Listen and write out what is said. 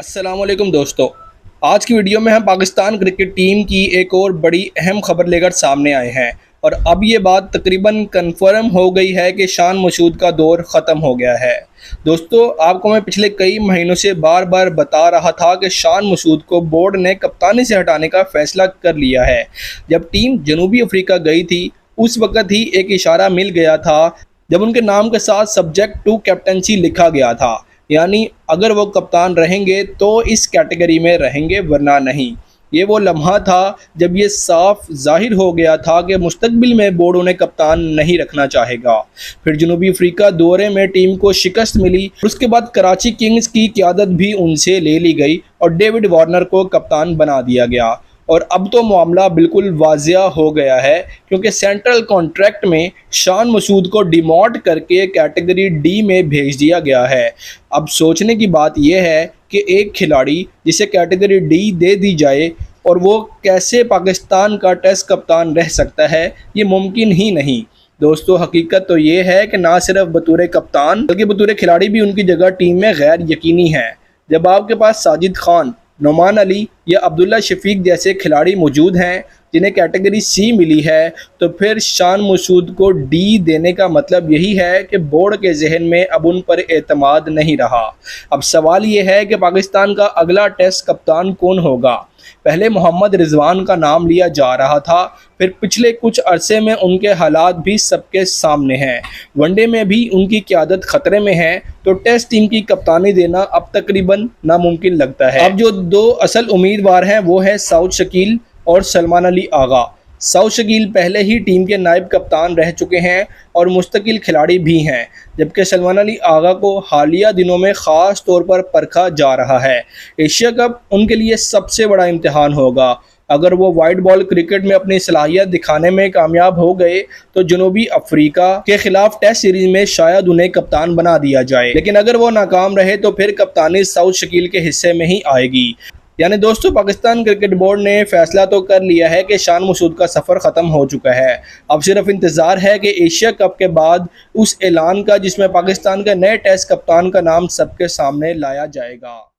अस्सलाम वालेकुम दोस्तों। आज की वीडियो में हम पाकिस्तान क्रिकेट टीम की एक और बड़ी अहम खबर लेकर सामने आए हैं और अब ये बात तकरीबन कंफर्म हो गई है कि शान मसूद का दौर ख़त्म हो गया है। दोस्तों, आपको मैं पिछले कई महीनों से बार बार बता रहा था कि शान मसूद को बोर्ड ने कप्तानी से हटाने का फ़ैसला कर लिया है। जब टीम जनूबी अफ्रीका गई थी उस वक़्त ही एक इशारा मिल गया था जब उनके नाम के साथ सब्जेक्ट टू कैप्टनसी लिखा गया था, यानी अगर वो कप्तान रहेंगे तो इस कैटेगरी में रहेंगे वरना नहीं। ये वो लम्हा था जब ये साफ जाहिर हो गया था कि मुस्तकबिल में बोर्ड उन्हें कप्तान नहीं रखना चाहेगा। फिर जनूबी अफ्रीका दौरे में टीम को शिकस्त मिली, उसके बाद कराची किंग्स की क़यादत भी उनसे ले ली गई और डेविड वार्नर को कप्तान बना दिया गया। और अब तो मामला बिल्कुल वाज़िया हो गया है क्योंकि सेंट्रल कॉन्ट्रैक्ट में शान मसूद को डिमोट करके कैटेगरी डी में भेज दिया गया है। अब सोचने की बात यह है कि एक खिलाड़ी जिसे कैटेगरी डी दे दी जाए और वो कैसे पाकिस्तान का टेस्ट कप्तान रह सकता है, ये मुमकिन ही नहीं। दोस्तों, हकीकत तो ये है कि ना सिर्फ बतौर कप्तान बल्कि बतौर खिलाड़ी भी उनकी जगह टीम में गैर यकीनी है। जब आपके पास साजिद खान, नोमान अली या अब्दुल्ला शफीक जैसे खिलाड़ी मौजूद हैं जिन्हें कैटेगरी सी मिली है, तो फिर शान मसूद को डी देने का मतलब यही है कि बोर्ड के जहन में अब उन पर एतमाद नहीं रहा। अब सवाल ये है कि पाकिस्तान का अगला टेस्ट कप्तान कौन होगा। पहले मोहम्मद रिजवान का नाम लिया जा रहा था, फिर पिछले कुछ अरसे में उनके हालात भी सबके सामने हैं। वनडे में भी उनकी क़यादत ख़तरे में है, तो टेस्ट टीम की कप्तानी देना अब तकरीबन नामुमकिन लगता है। अब जो दो असल उम्मीदवार हैं वो है सऊद शकील और सलमान अली आगा। सऊद शकील पहले ही टीम के नायब कप्तान रह चुके हैं और मुस्तकिल खिलाड़ी भी हैं, जबकि सलमान अली आगा को हालिया दिनों में ख़ास तौर पर परखा जा रहा है। एशिया कप उनके लिए सबसे बड़ा इम्तिहान होगा। अगर वो वाइट बॉल क्रिकेट में अपनी सलाहियत दिखाने में कामयाब हो गए तो जनूबी अफ्रीका के खिलाफ टेस्ट सीरीज में शायद उन्हें कप्तान बना दिया जाए, लेकिन अगर वो नाकाम रहे तो फिर कप्तानी सऊद शकील के हिस्से में ही आएगी। यानी दोस्तों, पाकिस्तान क्रिकेट बोर्ड ने फैसला तो कर लिया है कि शान मसूद का सफ़र ख़त्म हो चुका है। अब सिर्फ इंतज़ार है कि एशिया कप के बाद उस ऐलान का जिसमें पाकिस्तान के नए टेस्ट कप्तान का नाम सबके सामने लाया जाएगा।